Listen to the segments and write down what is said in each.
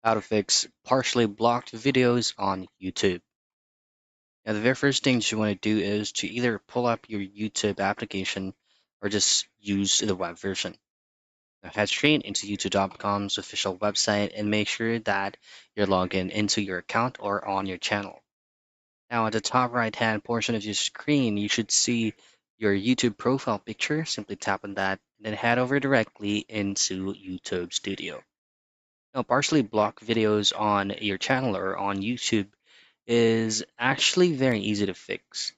How to fix partially blocked videos on YouTube. Now, the very first thing you want to do is to either pull up your YouTube application or just use the web version. Now, head straight into YouTube.com's official website and make sure that you're logged in into your account or on your channel. Now, at the top right hand portion of your screen, you should see your YouTube profile picture. Simply tap on that and then head over directly into YouTube Studio. Now, partially block videos on your channel or on YouTube is actually very easy to fix.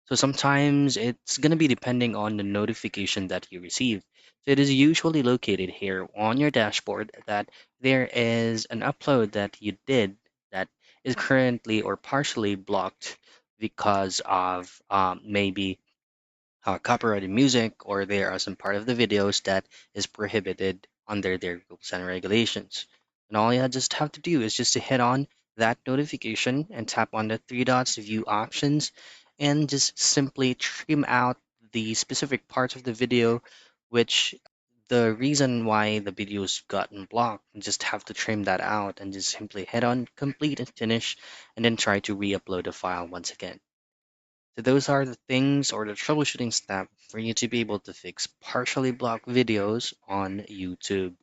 So sometimes it's going to be depending on the notification that you receive. So it is usually located here on your dashboard that there is an upload that you did that is currently or partially blocked because of maybe copyrighted music, or there are some part of the videos that is prohibited under their rules and regulations. And all you just have to do is just to hit on that notification and tap on the three dots view options and just simply trim out the specific parts of the video which the reason why the video's gotten blocked. You just have to trim that out and just simply hit on complete and finish and then try to re-upload the file once again. So those are the things or the troubleshooting step for you to be able to fix partially blocked videos on YouTube.